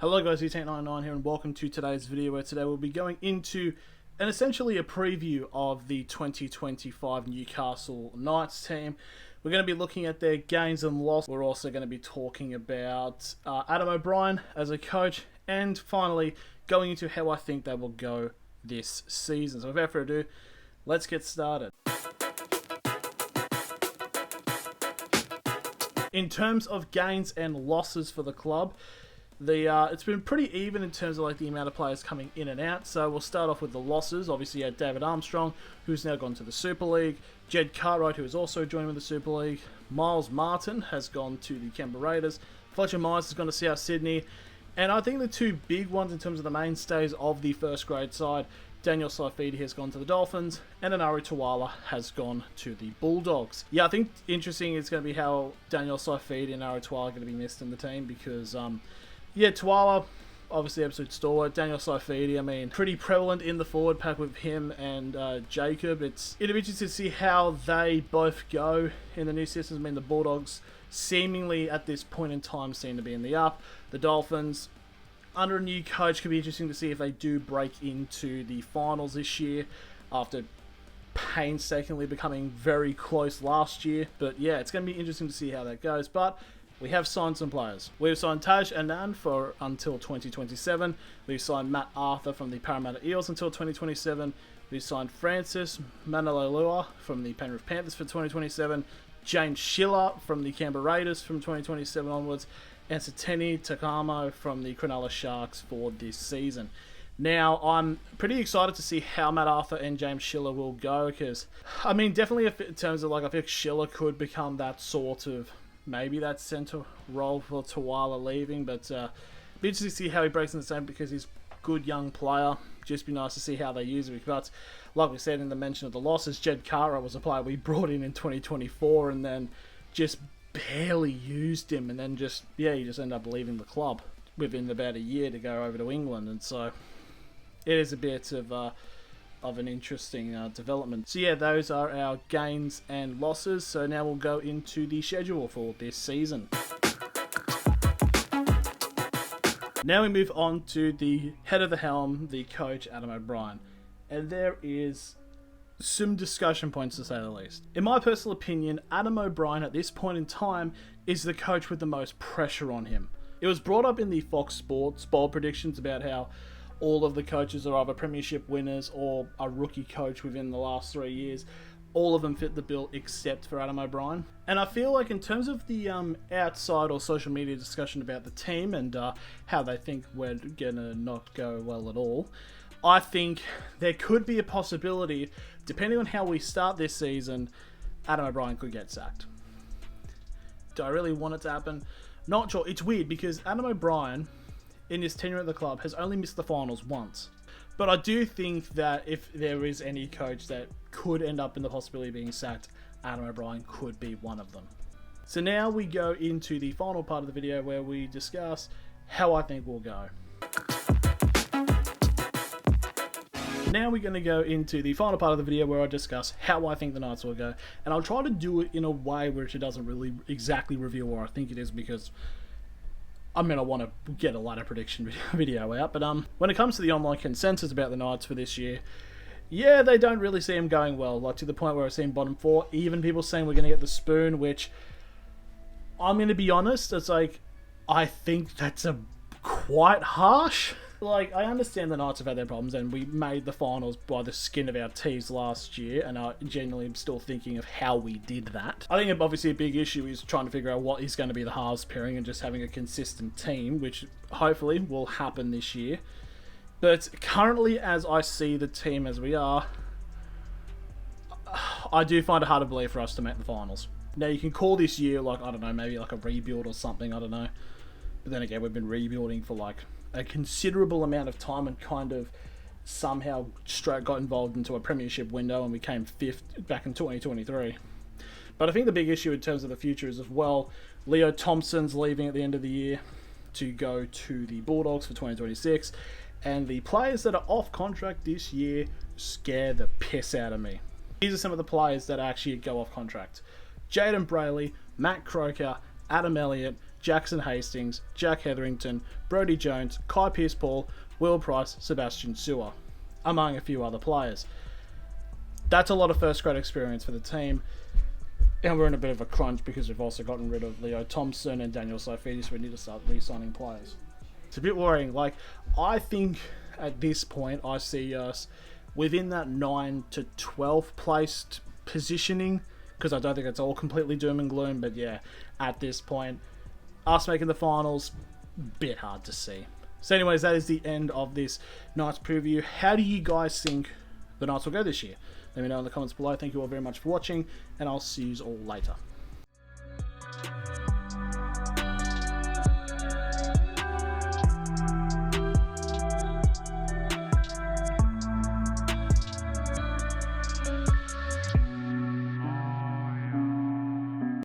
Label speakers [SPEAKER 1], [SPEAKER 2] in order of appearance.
[SPEAKER 1] Hello guys, E899 here and welcome to today's video where today we'll be going into essentially a preview of the 2025 Newcastle Knights team. We're going to be looking at their gains and losses. We're also going to be talking about Adam O'Brien as a coach and finally going into how I think they will go this season. So without further ado, let's get started. In terms of gains and losses for the club, it's been pretty even in terms of like the amount of players coming in and out. So we'll start off with the losses. Obviously, you had David Armstrong, who's now gone to the Super League. Jed Cartwright, who has also joined with the Super League. Miles Martin has gone to the Canberra Raiders. Fletcher Myers has gone to South Sydney. And I think the two big ones in terms of the mainstays of the first grade side, Daniel Saifidi has gone to the Dolphins, and Anaru Tawala has gone to the Bulldogs. Yeah, I think interesting is going to be how Daniel Saifidi and Anaru Tawala are going to be missed in the team because, yeah, Tawala, obviously absolute stalwart. Daniel Saifidi, I mean, pretty prevalent in the forward pack with him and Jacob. It'll be interesting to see how they both go in the new systems. I mean, the Bulldogs seemingly at this point in time seem to be in the up. The Dolphins, under a new coach, could be interesting to see if they do break into the finals this year after painstakingly becoming very close last year. But yeah, it's going to be interesting to see how that goes. But we have signed some players. We've signed Taj Anand for until 2027. We've signed Matt Arthur from the Parramatta Eels until 2027. We've signed Francis Manalolua from the Penrith Panthers for 2027. James Schiller from the Canberra Raiders from 2027 onwards. And Sateni Takamo from the Cronulla Sharks for this season. Now, I'm pretty excited to see how Matt Arthur and James Schiller will go because, I mean, definitely in terms of like, I think Schiller could become that sort of maybe that centre role for Tawala leaving, but be interesting to see how he breaks in the same because he's a good young player. Just be nice to see how they use him. But like we said in the mention of the losses, Jed Cartwright was a player we brought in 2024 and then just barely used him, and then he just ended up leaving the club within about a year to go over to England, and so it is a bit of an interesting development. So yeah, those are our gains and losses. So now we'll go into the schedule for this season. Now we move on to the head of the helm, the coach, Adam O'Brien. And there is some discussion points to say the least. In my personal opinion, Adam O'Brien at this point in time is the coach with the most pressure on him. It was brought up in the Fox Sports bold predictions about how all of the coaches are either premiership winners or a rookie coach within the last 3 years. All of them fit the bill except for Adam O'Brien. And I feel like in terms of the outside or social media discussion about the team and how they think we're going to not go well at all, I think there could be a possibility, depending on how we start this season, Adam O'Brien could get sacked. Do I really want it to happen? Not sure. It's weird because Adam O'Brien, in his tenure at the club, has only missed the finals once. But I do think that if there is any coach that could end up in the possibility of being sacked, Adam O'Brien could be one of them. So now we go into the final part of the video where we discuss how I think we'll go. Now we're going to go into the final part of the video where I discuss how I think the Knights will go. And I'll try to do it in a way which it doesn't really exactly reveal where I think it is because I want to get a ladder prediction video out, but when it comes to the online consensus about the Knights for this year, yeah, they don't really see them going well, like to the point where I've seen bottom 4, even people saying we're going to get the spoon, which I'm going to be honest, it's like, I think that's quite harsh. Like, I understand the Knights have had their problems, and we made the finals by the skin of our teeth last year, and I genuinely am still thinking of how we did that. I think obviously a big issue is trying to figure out what is going to be the halves pairing and just having a consistent team, which hopefully will happen this year. But currently, as I see the team as we are, I do find it hard to believe for us to make the finals. Now, you can call this year, like, I don't know, maybe like a rebuild or something, I don't know. But then again, we've been rebuilding for like a considerable amount of time and kind of somehow straight got involved into a premiership window and we came 5th back in 2023. But I think the big issue in terms of the future is as well, Leo Thompson's leaving at the end of the year to go to the Bulldogs for 2026, and the players that are off contract this year scare the piss out of me. These are some of the players that actually go off contract. Jaden Brayley, Matt Croker, Adam Elliott, Jackson Hastings, Jack Hetherington, Brodie Jones, Kai Pearce-Paul, Will Price, Sebastian Sewer, among a few other players. That's a lot of first grade experience for the team. And we're in a bit of a crunch because we've also gotten rid of Leo Thompson and Daniel Saifidi, so we need to start re-signing players. It's a bit worrying. Like, I think at this point I see us within that 9 to 12 placed positioning, because I don't think it's all completely doom and gloom, but yeah, at this point, us making the finals, bit hard to see. So anyways, that is the end of this Knights preview. How do you guys think the Knights will go this year? Let me know in the comments below. Thank you all very much for watching, and I'll see you all later.